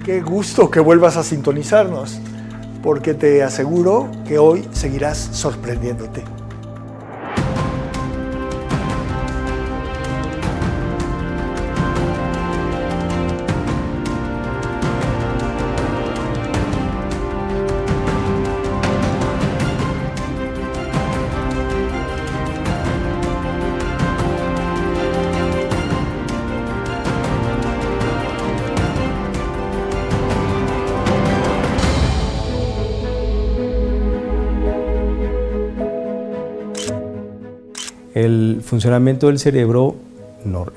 Qué gusto que vuelvas a sintonizarnos, porque te aseguro que hoy seguirás sorprendiéndote. El funcionamiento del cerebro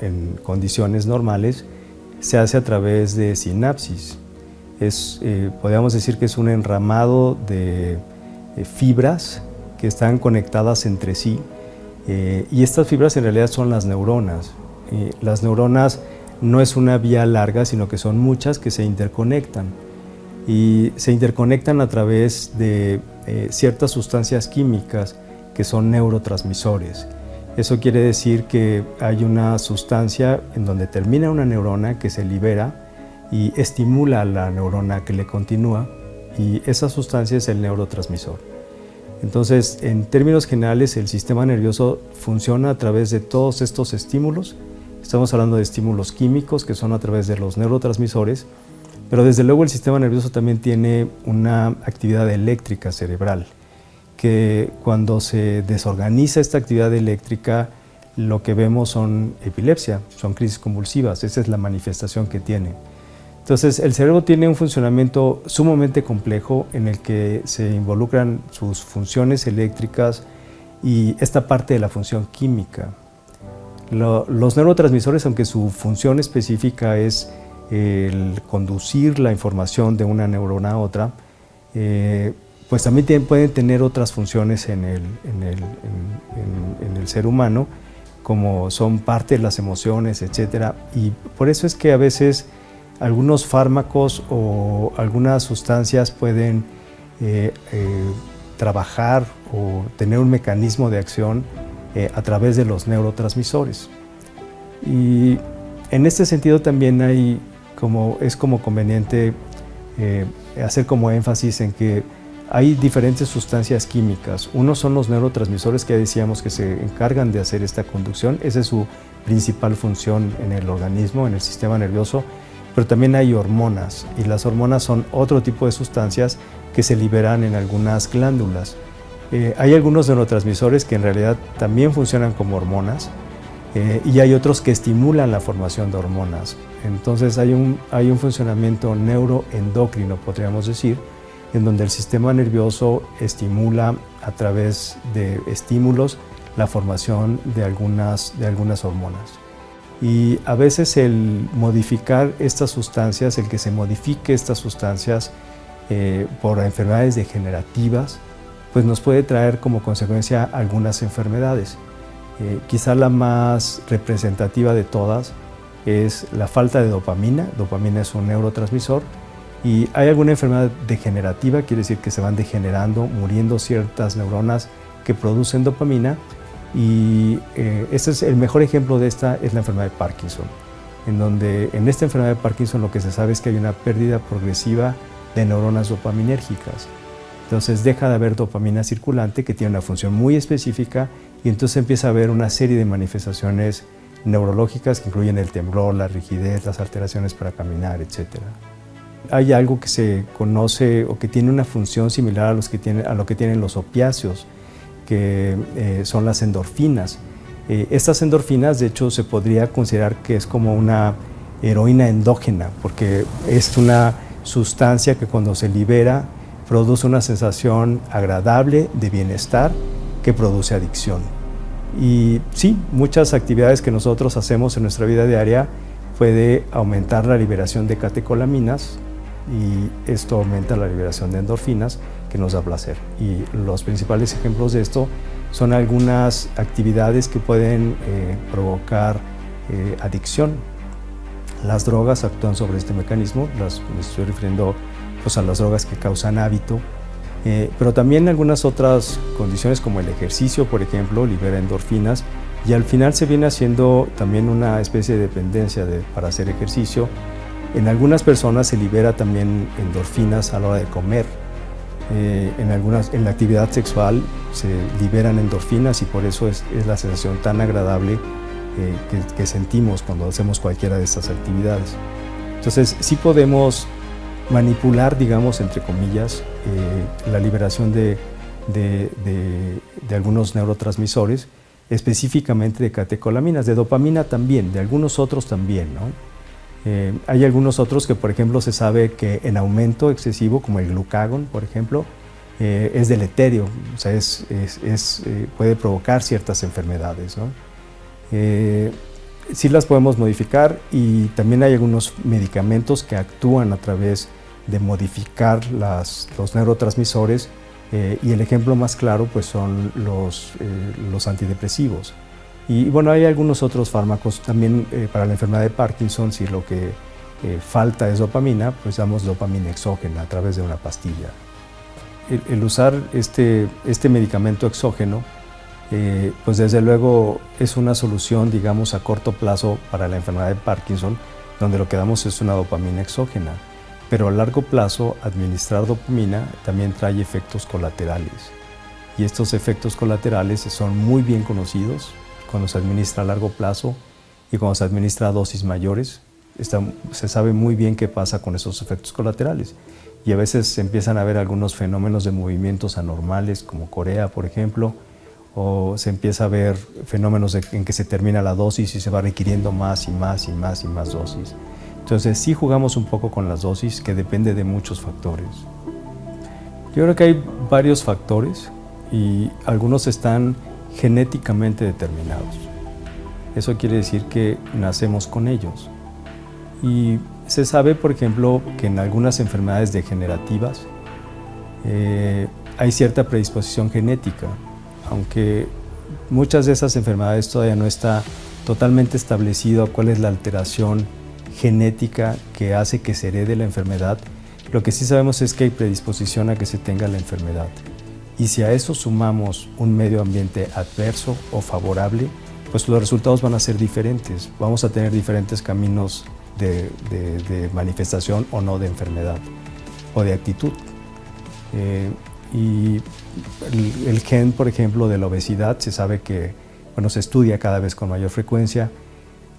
en condiciones normales se hace a través de sinapsis. Podríamos decir que es un enramado de fibras que están conectadas entre sí, y estas fibras en realidad son las neuronas. Las neuronas no es una vía larga, sino que son muchas que se interconectan, y se interconectan a través de ciertas sustancias químicas que son neurotransmisores. Eso quiere decir que hay una sustancia en donde termina una neurona que se libera y estimula a la neurona que le continúa, y esa sustancia es el neurotransmisor. Entonces, en términos generales, el sistema nervioso funciona a través de todos estos estímulos. Estamos hablando de estímulos químicos que son a través de los neurotransmisores, pero desde luego el sistema nervioso también tiene una actividad eléctrica cerebral, que cuando se desorganiza esta actividad eléctrica, lo que vemos son epilepsia, son crisis convulsivas. Esa es la manifestación que tiene. Entonces, el cerebro tiene un funcionamiento sumamente complejo en el que se involucran sus funciones eléctricas y esta parte de la función química. Los neurotransmisores, aunque su función específica es el conducir la información de una neurona a otra, pues también pueden tener otras funciones en el ser humano, como son parte de las emociones, etc. Y por eso es que a veces algunos fármacos o algunas sustancias pueden trabajar o tener un mecanismo de acción a través de los neurotransmisores. Y en este sentido también es como conveniente hacer como énfasis en que hay diferentes sustancias químicas. Uno son los neurotransmisores, que decíamos que se encargan de hacer esta conducción. Esa es su principal función en el organismo, en el sistema nervioso. Pero también hay hormonas, y las hormonas son otro tipo de sustancias que se liberan en algunas glándulas. Hay algunos neurotransmisores que en realidad también funcionan como hormonas, y hay otros que estimulan la formación de hormonas. Entonces hay un funcionamiento neuroendocrino, podríamos decir, en donde el sistema nervioso estimula a través de estímulos la formación de algunas hormonas. Y a veces el modificar estas sustancias, el que se modifique estas sustancias por enfermedades degenerativas, pues nos puede traer como consecuencia algunas enfermedades. Quizá la más representativa de todas es la falta de dopamina. Dopamina es un neurotransmisor. Y hay alguna enfermedad degenerativa, quiere decir que se van degenerando, muriendo ciertas neuronas que producen dopamina, y este es el mejor ejemplo de esta, es la enfermedad de Parkinson, en donde en esta enfermedad de Parkinson lo que se sabe es que hay una pérdida progresiva de neuronas dopaminérgicas. Entonces deja de haber dopamina circulante, que tiene una función muy específica, y entonces empieza a haber una serie de manifestaciones neurológicas que incluyen el temblor, la rigidez, las alteraciones para caminar, etc. Hay algo que se conoce o que tiene una función similar a lo que tienen los opiáceos, que son las endorfinas. Estas endorfinas, de hecho, se podría considerar que es como una heroína endógena, porque es una sustancia que cuando se libera produce una sensación agradable de bienestar que produce adicción. Y sí, muchas actividades que nosotros hacemos en nuestra vida diaria puede aumentar la liberación de catecolaminas, y esto aumenta la liberación de endorfinas, que nos da placer. Y los principales ejemplos de esto son algunas actividades que pueden provocar adicción. Las drogas actúan sobre este mecanismo, me estoy refiriendo pues, a las drogas que causan hábito, pero también algunas otras condiciones como el ejercicio, por ejemplo, libera endorfinas, y al final se viene haciendo también una especie de dependencia para hacer ejercicio. En algunas personas se libera también endorfinas a la hora de comer. En la actividad sexual se liberan endorfinas y por eso es la sensación tan agradable que sentimos cuando hacemos cualquiera de estas actividades. Entonces, sí podemos manipular, digamos, entre comillas, la liberación de algunos neurotransmisores, específicamente de catecolaminas, de dopamina también, de algunos otros también, ¿no? Hay algunos otros que, por ejemplo, se sabe que en aumento excesivo, como el glucagón, por ejemplo, es deleterio, o sea, puede provocar ciertas enfermedades, ¿no? Sí las podemos modificar y también hay algunos medicamentos que actúan a través de modificar los neurotransmisores y el ejemplo más claro pues son los antidepresivos. Y bueno, hay algunos otros fármacos también para la enfermedad de Parkinson. Si lo que falta es dopamina, pues damos dopamina exógena a través de una pastilla. El usar este medicamento exógeno, pues desde luego es una solución, digamos, a corto plazo para la enfermedad de Parkinson, donde lo que damos es una dopamina exógena. Pero a largo plazo, administrar dopamina también trae efectos colaterales. Y estos efectos colaterales son muy bien conocidos cuando se administra a largo plazo y cuando se administra a dosis mayores. Se sabe muy bien qué pasa con esos efectos colaterales. Y a veces se empiezan a ver algunos fenómenos de movimientos anormales, como corea, por ejemplo, o se empieza a ver fenómenos en que se termina la dosis y se va requiriendo más y más y más y más dosis. Entonces sí jugamos un poco con las dosis, que depende de muchos factores. Yo creo que hay varios factores y algunos están genéticamente determinados. Eso quiere decir que nacemos con ellos. Y se sabe, por ejemplo, que en algunas enfermedades degenerativas hay cierta predisposición genética, aunque muchas de esas enfermedades todavía no está totalmente establecido cuál es la alteración genética que hace que se herede la enfermedad. Lo que sí sabemos es que hay predisposición a que se tenga la enfermedad. Y si a eso sumamos un medio ambiente adverso o favorable, pues los resultados van a ser diferentes. Vamos a tener diferentes caminos de manifestación o no de enfermedad o de actitud. Y el gen, por ejemplo, de la obesidad, se sabe que, bueno, se estudia cada vez con mayor frecuencia,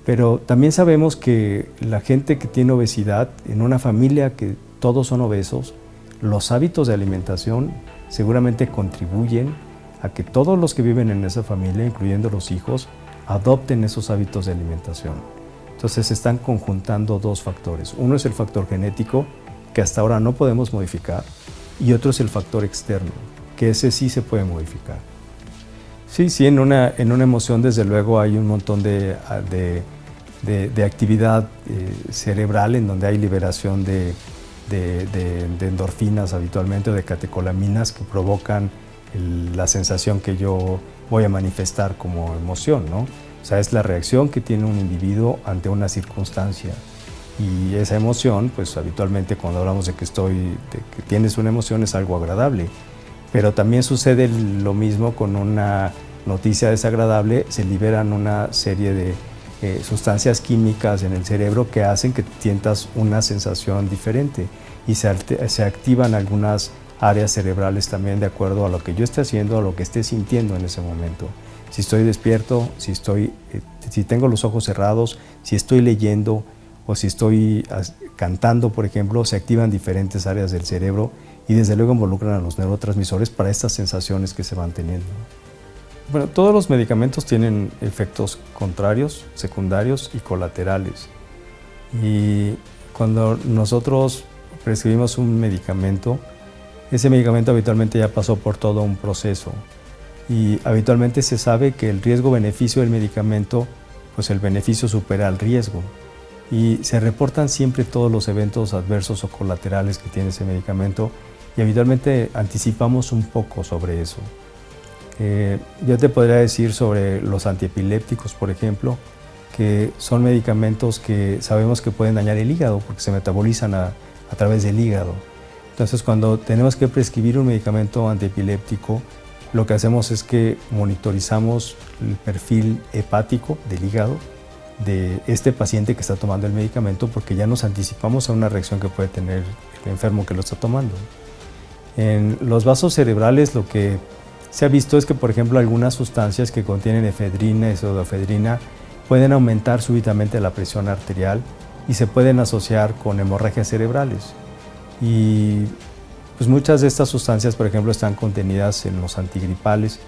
pero también sabemos que la gente que tiene obesidad, en una familia que todos son obesos, los hábitos de alimentación seguramente contribuyen a que todos los que viven en esa familia, incluyendo los hijos, adopten esos hábitos de alimentación. Entonces se están conjuntando dos factores. Uno es el factor genético, que hasta ahora no podemos modificar, y otro es el factor externo, que ese sí se puede modificar. Sí, en una emoción desde luego hay un montón de actividad cerebral en donde hay liberación de endorfinas habitualmente o de catecolaminas que provocan la sensación que yo voy a manifestar como emoción, ¿no? O sea, es la reacción que tiene un individuo ante una circunstancia. Y esa emoción, pues habitualmente cuando hablamos de que tienes una emoción es algo agradable. Pero también sucede lo mismo con una noticia desagradable, se liberan una serie de sustancias químicas en el cerebro que hacen que sientas una sensación diferente y se activan algunas áreas cerebrales también de acuerdo a lo que yo esté haciendo, a lo que esté sintiendo en ese momento. Si estoy despierto, si tengo los ojos cerrados, si estoy leyendo o si estoy cantando, por ejemplo, se activan diferentes áreas del cerebro y desde luego involucran a los neurotransmisores para estas sensaciones que se van teniendo. Bueno, todos los medicamentos tienen efectos contrarios, secundarios y colaterales. Y cuando nosotros prescribimos un medicamento, ese medicamento habitualmente ya pasó por todo un proceso. Y habitualmente se sabe que el riesgo-beneficio del medicamento, pues el beneficio supera al riesgo. Y se reportan siempre todos los eventos adversos o colaterales que tiene ese medicamento y habitualmente anticipamos un poco sobre eso. Yo te podría decir sobre los antiepilépticos, por ejemplo, que son medicamentos que sabemos que pueden dañar el hígado porque se metabolizan a través del hígado. Entonces, cuando tenemos que prescribir un medicamento antiepiléptico, lo que hacemos es que monitorizamos el perfil hepático del hígado de este paciente que está tomando el medicamento, porque ya nos anticipamos a una reacción que puede tener el enfermo que lo está tomando. En los vasos cerebrales lo que se ha visto es que, por ejemplo, algunas sustancias que contienen efedrina y pseudoefedrina pueden aumentar súbitamente la presión arterial y se pueden asociar con hemorragias cerebrales. Y pues muchas de estas sustancias, por ejemplo, están contenidas en los antigripales.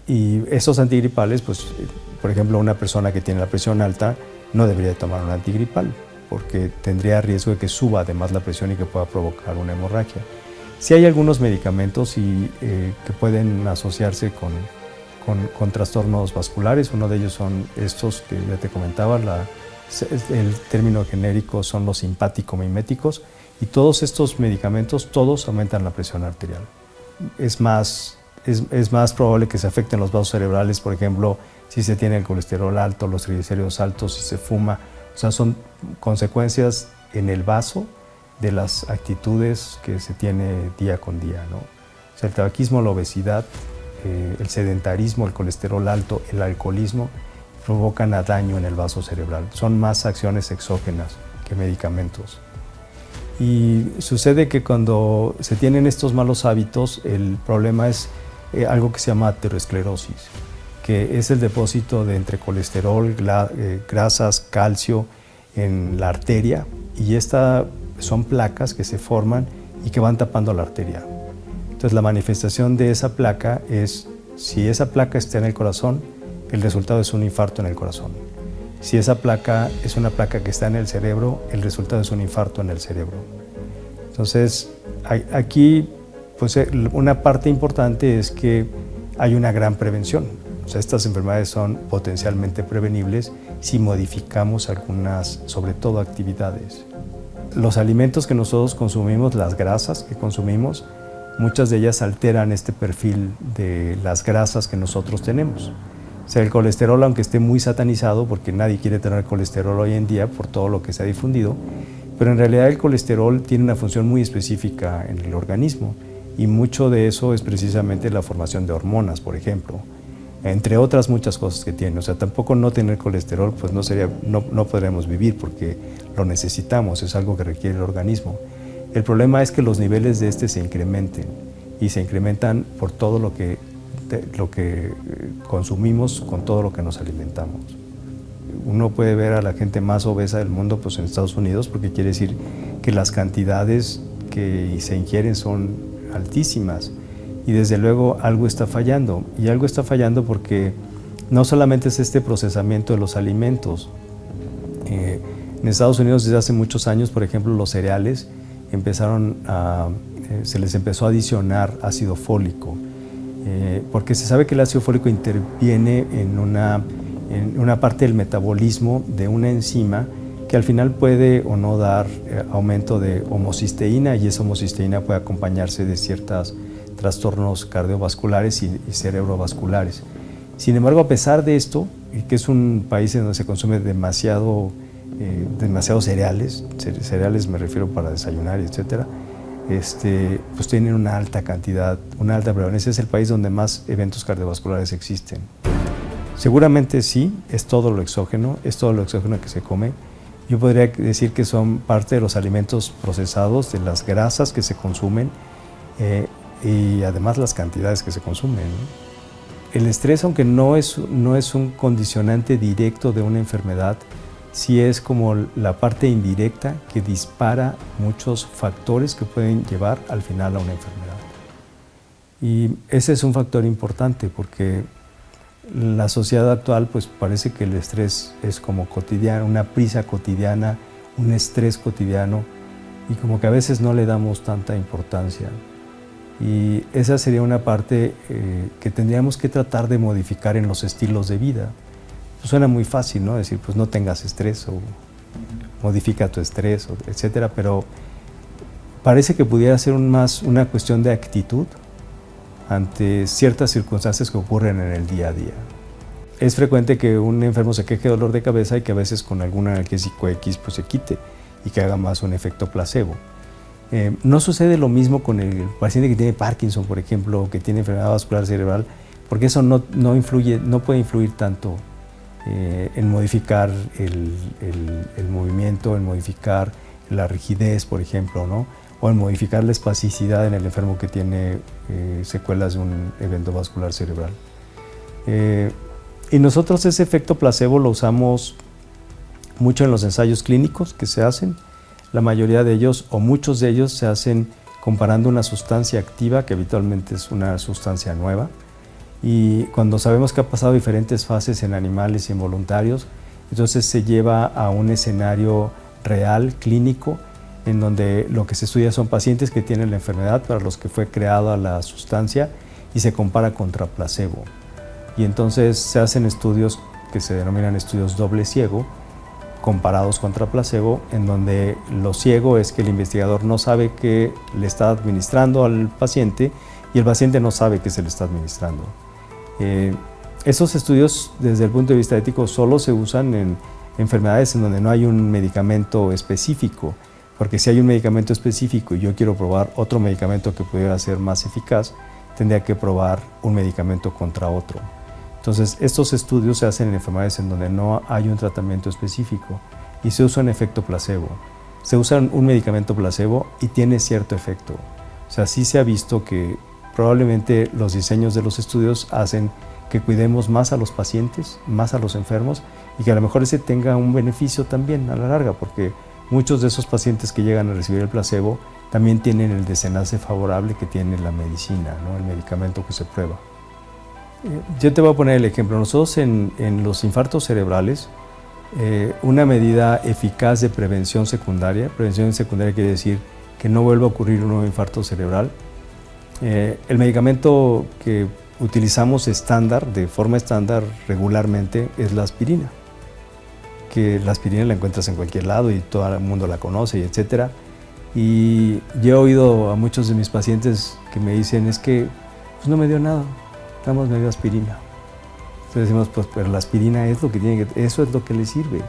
Y esos antigripales, pues, por ejemplo, una persona que tiene la presión alta no debería tomar un antigripal porque tendría riesgo de que suba además la presión y que pueda provocar una hemorragia. Sí hay algunos medicamentos que pueden asociarse con trastornos vasculares. Uno de ellos son estos que ya te comentaba, el término genérico son los simpático-miméticos, y todos estos medicamentos, todos aumentan la presión arterial. Es más probable que se afecten los vasos cerebrales, por ejemplo, si se tiene el colesterol alto, los triglicéridos altos, si se fuma. O sea, son consecuencias en el vaso de las actitudes que se tiene día con día, ¿no? O sea, el tabaquismo, la obesidad, el sedentarismo, el colesterol alto, el alcoholismo provocan daño en el vaso cerebral. Son más acciones exógenas que medicamentos. Y sucede que cuando se tienen estos malos hábitos, el problema es algo que se llama aterosclerosis, que es el depósito de entre colesterol, grasas, calcio en la arteria, y son placas que se forman y que van tapando la arteria. Entonces la manifestación de esa placa es, si esa placa está en el corazón, el resultado es un infarto en el corazón. Si esa placa es una placa que está en el cerebro, el resultado es un infarto en el cerebro. Entonces, aquí pues, una parte importante es que hay una gran prevención. O sea, estas enfermedades son potencialmente prevenibles si modificamos algunas, sobre todo, actividades. Los alimentos que nosotros consumimos, las grasas que consumimos, muchas de ellas alteran este perfil de las grasas que nosotros tenemos. O sea, el colesterol, aunque esté muy satanizado, porque nadie quiere tener colesterol hoy en día por todo lo que se ha difundido, pero en realidad el colesterol tiene una función muy específica en el organismo, y mucho de eso es precisamente la formación de hormonas, por ejemplo, entre otras muchas cosas que tiene. O sea, tampoco no tener colesterol, pues no podremos vivir porque lo necesitamos, es algo que requiere el organismo. El problema es que los niveles de se incrementen, y se incrementan por todo lo que consumimos, con todo lo que nos alimentamos. Uno puede ver a la gente más obesa del mundo pues en Estados Unidos, porque quiere decir que las cantidades que se ingieren son altísimas, y desde luego algo está fallando, y algo está fallando porque no solamente es este procesamiento de los alimentos. En Estados Unidos desde hace muchos años, por ejemplo, los cereales se les empezó a adicionar ácido fólico, porque se sabe que el ácido fólico interviene en una parte del metabolismo de una enzima que al final puede o no dar aumento de homocisteína, y esa homocisteína puede acompañarse de ciertos trastornos cardiovasculares y cerebrovasculares. Sin embargo, a pesar de esto, que es un país en donde se consume demasiados cereales me refiero para desayunar, etcétera, pues tienen una alta prevalencia. Es el país donde más eventos cardiovasculares existen. Seguramente sí, es todo lo exógeno que se come. Yo podría decir que son parte de los alimentos procesados, de las grasas que se consumen, y además las cantidades que se consumen, ¿no? El estrés, aunque no es un condicionante directo de una enfermedad, sí es como la parte indirecta que dispara muchos factores que pueden llevar al final a una enfermedad. Y ese es un factor importante, porque la sociedad actual pues parece que el estrés es como cotidiano, una prisa cotidiana, un estrés cotidiano, y como que a veces no le damos tanta importancia. Y esa sería una parte que tendríamos que tratar de modificar en los estilos de vida. Pues suena muy fácil, ¿no? Decir, pues no tengas estrés, o modifica tu estrés, etcétera, pero parece que pudiera ser más una cuestión de actitud ante ciertas circunstancias que ocurren en el día a día. Es frecuente que un enfermo se queje de dolor de cabeza y que a veces con algún analgésico X pues se quite y que haga más un efecto placebo. No sucede lo mismo con el paciente que tiene Parkinson, por ejemplo, o que tiene enfermedad vascular cerebral, porque eso no puede influir tanto en modificar el movimiento, en modificar la rigidez, por ejemplo, ¿no? O en modificar la espasticidad en el enfermo que tiene secuelas de un evento vascular cerebral. Y nosotros ese efecto placebo lo usamos mucho en los ensayos clínicos que se hacen. La mayoría de ellos, o muchos de ellos, se hacen comparando una sustancia activa, que habitualmente es una sustancia nueva, y cuando sabemos que ha pasado diferentes fases en animales y en voluntarios, entonces se lleva a un escenario real, clínico, en donde lo que se estudia son pacientes que tienen la enfermedad para los que fue creada la sustancia y se compara contra placebo. Y entonces se hacen estudios que se denominan estudios doble ciego, comparados contra placebo, en donde lo ciego es que el investigador no sabe que le está administrando al paciente y el paciente no sabe que se le está administrando. Esos estudios, desde el punto de vista ético, solo se usan en enfermedades en donde no hay un medicamento específico, porque si hay un medicamento específico y yo quiero probar otro medicamento que pudiera ser más eficaz, tendría que probar un medicamento contra otro. Entonces, estos estudios se hacen en enfermedades en donde no hay un tratamiento específico y se usa un efecto placebo. Se usa un medicamento placebo y tiene cierto efecto. O sea, sí se ha visto que probablemente los diseños de los estudios hacen que cuidemos más a los pacientes, más a los enfermos y que a lo mejor ese tenga un beneficio también a la larga, porque muchos de esos pacientes que llegan a recibir el placebo también tienen el desenlace favorable que tiene la medicina, ¿no? El medicamento que se prueba. Yo te voy a poner el ejemplo. Nosotros en los infartos cerebrales, una medida eficaz de prevención secundaria quiere decir que no vuelva a ocurrir un nuevo infarto cerebral. El medicamento que utilizamos estándar, de forma estándar regularmente, es la aspirina. Que la aspirina la encuentras en cualquier lado y todo el mundo la conoce, etc. Y yo he oído a muchos de mis pacientes que me dicen, es que pues no me dio nada, nada más me dio aspirina. Entonces decimos, pues pero la aspirina es lo que tiene que, eso es lo que le sirve.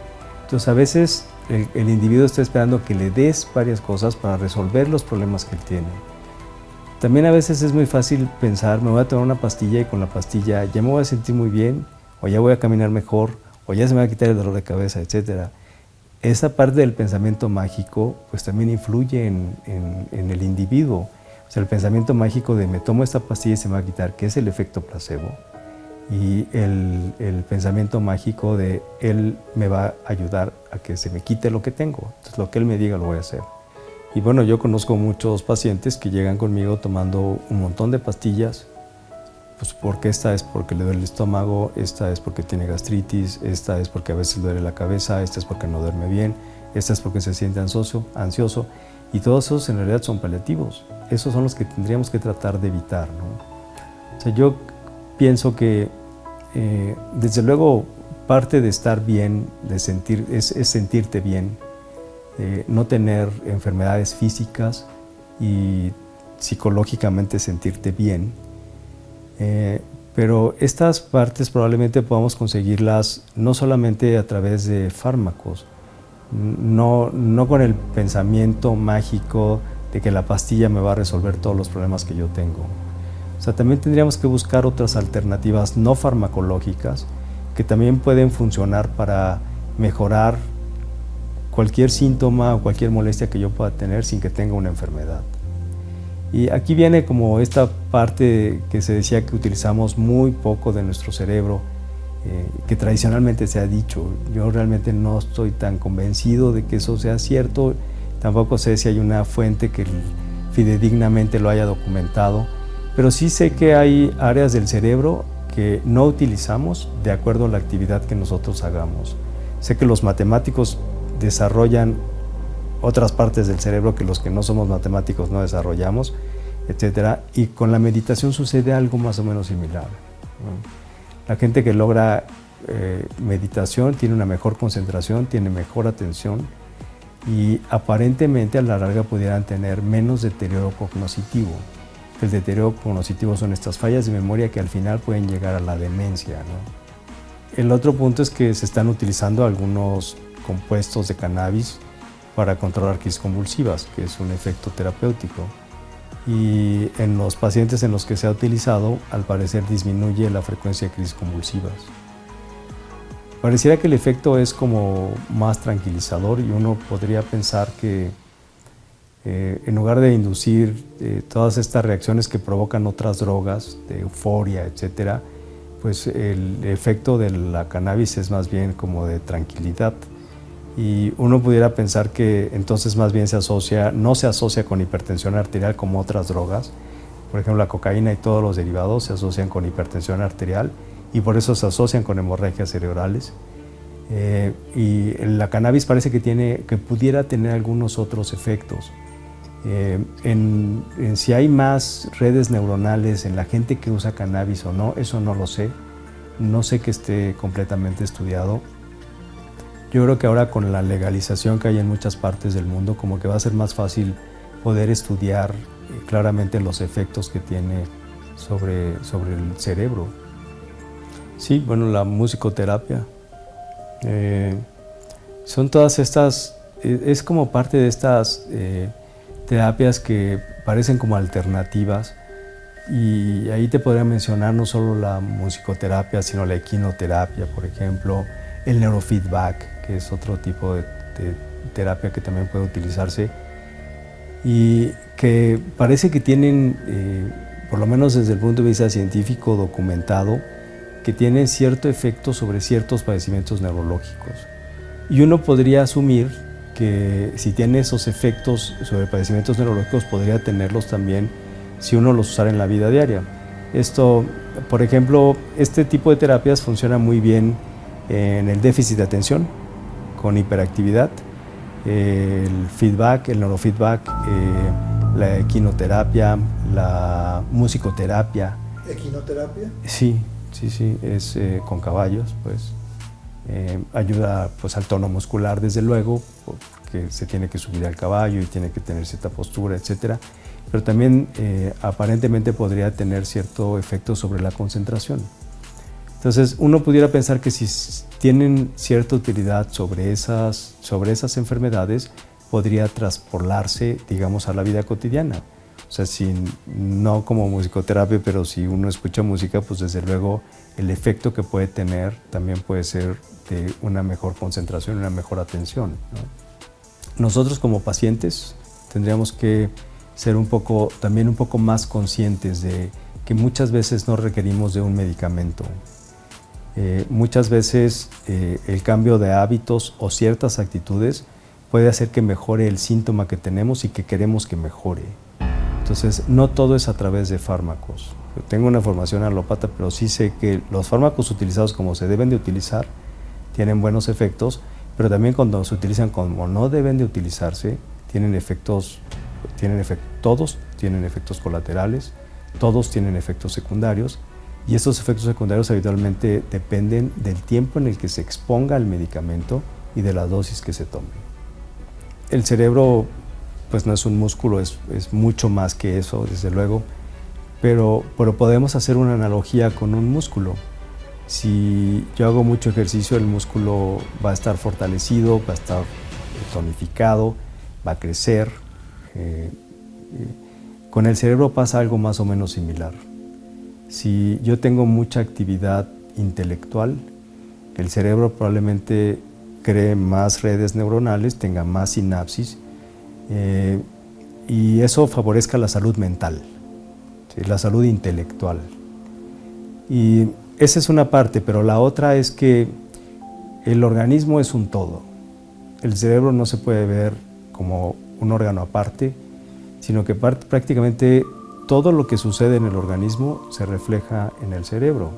Entonces a veces el individuo está esperando que le des varias cosas para resolver los problemas que él tiene. También a veces es muy fácil pensar, me voy a tomar una pastilla y con la pastilla ya me voy a sentir muy bien, o ya voy a caminar mejor, o ya se me va a quitar el dolor de cabeza, etc. Esa parte del pensamiento mágico pues también influye en el individuo. O sea, el pensamiento mágico de me tomo esta pastilla y se me va a quitar, que es el efecto placebo, y el pensamiento mágico de él me va a ayudar a que se me quite lo que tengo. Entonces lo que él me diga lo voy a hacer. Y bueno, yo conozco muchos pacientes que llegan conmigo tomando un montón de pastillas, pues porque esta es porque le duele el estómago, esta es porque tiene gastritis, esta es porque a veces le duele la cabeza, esta es porque no duerme bien, esta es porque se siente ansioso, y todos esos en realidad son paliativos. Esos son los que tendríamos que tratar de evitar, ¿no? O sea, yo pienso que desde luego parte de estar bien, de sentir, es sentirte bien, no tener enfermedades físicas y psicológicamente sentirte bien. Pero estas partes probablemente podamos conseguirlas no solamente a través de fármacos, no con el pensamiento mágico de que la pastilla me va a resolver todos los problemas que yo tengo. O sea, también tendríamos que buscar otras alternativas no farmacológicas que también pueden funcionar para mejorar cualquier síntoma o cualquier molestia que yo pueda tener sin que tenga una enfermedad. Y aquí viene como esta parte que se decía que utilizamos muy poco de nuestro cerebro, que tradicionalmente se ha dicho. Yo realmente no estoy tan convencido de que eso sea cierto, tampoco sé si hay una fuente que fidedignamente lo haya documentado, pero sí sé que hay áreas del cerebro que no utilizamos de acuerdo a la actividad que nosotros hagamos. Sé que los matemáticos desarrollan otras partes del cerebro que los que no somos matemáticos no desarrollamos, etc. Y con la meditación sucede algo más o menos similar. La gente que logra meditación tiene una mejor concentración, tiene mejor atención y aparentemente a la larga pudieran tener menos deterioro cognitivo. El deterioro cognitivo son estas fallas de memoria que al final pueden llegar a la demencia, ¿no? El otro punto es que se están utilizando algunos compuestos de cannabis para controlar crisis convulsivas, que es un efecto terapéutico. Y en los pacientes en los que se ha utilizado, al parecer disminuye la frecuencia de crisis convulsivas. pareciera que el efecto es como más tranquilizador y uno podría pensar que en lugar de inducir todas estas reacciones que provocan otras drogas, de euforia, etcétera, pues el efecto de la cannabis es más bien como de tranquilidad. Y uno pudiera pensar que entonces más bien no se asocia con hipertensión arterial como otras drogas. Por ejemplo, la cocaína y todos los derivados se asocian con hipertensión arterial y por eso se asocian con hemorragias cerebrales. Y la cannabis parece que pudiera tener algunos otros efectos. Si hay más redes neuronales en la gente que usa cannabis o no, eso no lo sé. No sé que esté completamente estudiado. Yo creo que ahora con la legalización que hay en muchas partes del mundo, como que va a ser más fácil poder estudiar claramente los efectos que tiene sobre el cerebro. Sí, bueno, la musicoterapia. Son todas estas, es como parte de estas terapias que parecen como alternativas. Y ahí te podría mencionar no solo la musicoterapia, sino la equinoterapia, por ejemplo, el neurofeedback, que es otro tipo de terapia que también puede utilizarse y que parece que tienen, por lo menos desde el punto de vista científico documentado, que tienen cierto efecto sobre ciertos padecimientos neurológicos. Y uno podría asumir que si tiene esos efectos sobre padecimientos neurológicos, podría tenerlos también si uno los usara en la vida diaria. Esto, por ejemplo, este tipo de terapias funciona muy bien en el déficit de atención, con hiperactividad, el feedback, el neurofeedback, la equinoterapia, la musicoterapia. ¿Equinoterapia? Sí, es con caballos, pues. Ayuda pues, al tono muscular, desde luego, porque se tiene que subir al caballo y tiene que tener cierta postura, etcétera. Pero también aparentemente podría tener cierto efecto sobre la concentración. Entonces, uno pudiera pensar que si tienen cierta utilidad sobre esas enfermedades, podría traspolarse, digamos, a la vida cotidiana. O sea, no como musicoterapia, pero si uno escucha música, pues desde luego el efecto que puede tener también puede ser de una mejor concentración, una mejor atención, ¿no? Nosotros como pacientes tendríamos que ser también un poco más conscientes de que muchas veces no requerimos de un medicamento. Muchas veces el cambio de hábitos o ciertas actitudes puede hacer que mejore el síntoma que tenemos y que queremos que mejore. Entonces, no todo es a través de fármacos. Yo tengo una formación alópata, pero sí sé que los fármacos utilizados como se deben de utilizar tienen buenos efectos, pero también cuando se utilizan como no deben de utilizarse, todos tienen efectos colaterales, todos tienen efectos secundarios, y estos efectos secundarios habitualmente dependen del tiempo en el que se exponga al medicamento y de la dosis que se tome. El cerebro pues no es un músculo, es mucho más que eso, desde luego, pero podemos hacer una analogía con un músculo. Si yo hago mucho ejercicio, el músculo va a estar fortalecido, va a estar tonificado, va a crecer. Con el cerebro pasa algo más o menos similar. Si yo tengo mucha actividad intelectual, el cerebro probablemente cree más redes neuronales, tenga más sinapsis, y eso favorezca la salud mental, ¿sí? La salud intelectual. Y esa es una parte, pero la otra es que el organismo es un todo. El cerebro no se puede ver como un órgano aparte, sino que prácticamente todo lo que sucede en el organismo se refleja en el cerebro.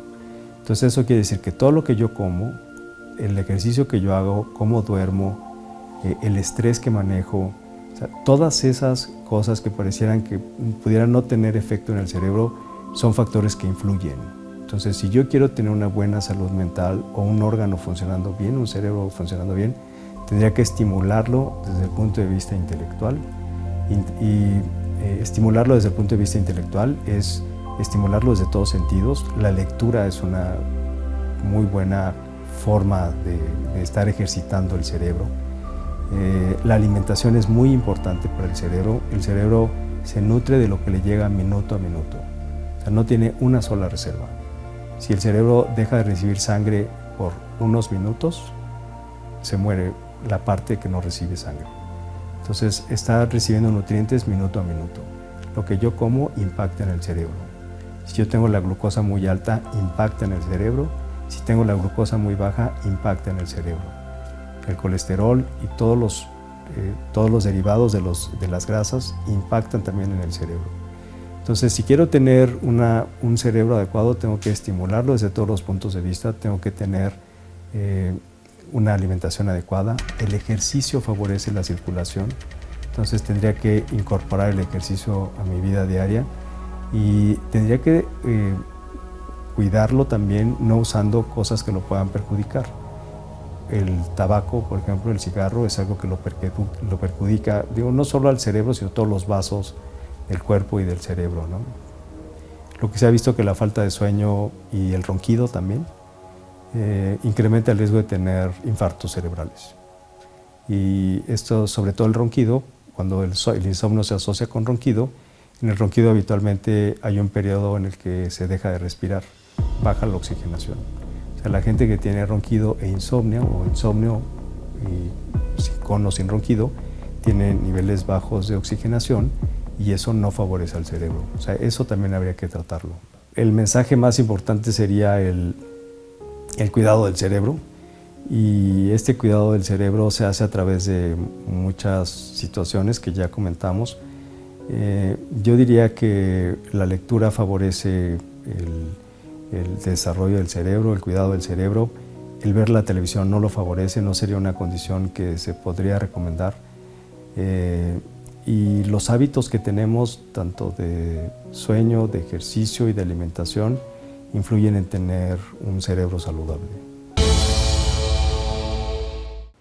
Entonces eso quiere decir que todo lo que yo como, el ejercicio que yo hago, cómo duermo, el estrés que manejo, o sea, todas esas cosas que parecieran que pudieran no tener efecto en el cerebro son factores que influyen. Entonces, si yo quiero tener una buena salud mental o un órgano funcionando bien, un cerebro funcionando bien, tendría que estimularlo desde el punto de vista intelectual. Estimularlo desde el punto de vista intelectual es estimularlo desde todos sentidos. La lectura es una muy buena forma de estar ejercitando el cerebro. La alimentación es muy importante para el cerebro. El cerebro se nutre de lo que le llega minuto a minuto. O sea, no tiene una sola reserva. Si el cerebro deja de recibir sangre por unos minutos se muere la parte que no recibe sangre. Entonces está recibiendo nutrientes minuto a minuto. Lo que yo como impacta en el cerebro. Si yo tengo la glucosa muy alta, impacta en el cerebro. Si tengo la glucosa muy baja, impacta en el cerebro. El colesterol y todos los derivados de las grasas impactan también en el cerebro. Entonces, si quiero tener un cerebro adecuado, tengo que estimularlo desde todos los puntos de vista, tengo que tener una alimentación adecuada. El ejercicio favorece la circulación, entonces tendría que incorporar el ejercicio a mi vida diaria y tendría que cuidarlo también no usando cosas que lo puedan perjudicar. El tabaco, por ejemplo, el cigarro es algo que lo perjudica, digo, no solo al cerebro, sino todos los vasos del cuerpo y del cerebro, ¿no? Lo que se ha visto que la falta de sueño y el ronquido también incrementa el riesgo de tener infartos cerebrales. Y esto, sobre todo el ronquido, cuando el insomnio se asocia con ronquido, en el ronquido habitualmente hay un periodo en el que se deja de respirar, baja la oxigenación. O sea, la gente que tiene ronquido e insomnio, o insomnio con o sin ronquido, tiene niveles bajos de oxigenación y eso no favorece al cerebro. O sea, eso también habría que tratarlo. El mensaje más importante sería el cuidado del cerebro, y este cuidado del cerebro se hace a través de muchas situaciones que ya comentamos. Yo diría que la lectura favorece el desarrollo del cerebro, el cuidado del cerebro. El ver la televisión no lo favorece, no sería una condición que se podría recomendar. Y los hábitos que tenemos, tanto de sueño, de ejercicio y de alimentación, influyen en tener un cerebro saludable.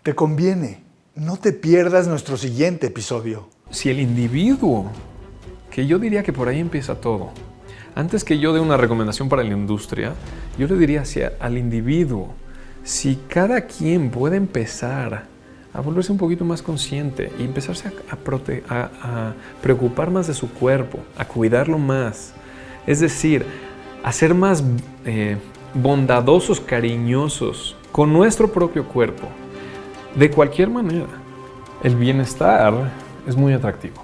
Te conviene, no te pierdas nuestro siguiente episodio. Si el individuo, que yo diría que por ahí empieza todo, antes que yo dé una recomendación para la industria, yo le diría al individuo, si cada quien puede empezar a volverse un poquito más consciente y empezarse a preocupar más de su cuerpo, a cuidarlo más, es decir, a ser más bondadosos, cariñosos con nuestro propio cuerpo. De cualquier manera, el bienestar es muy atractivo.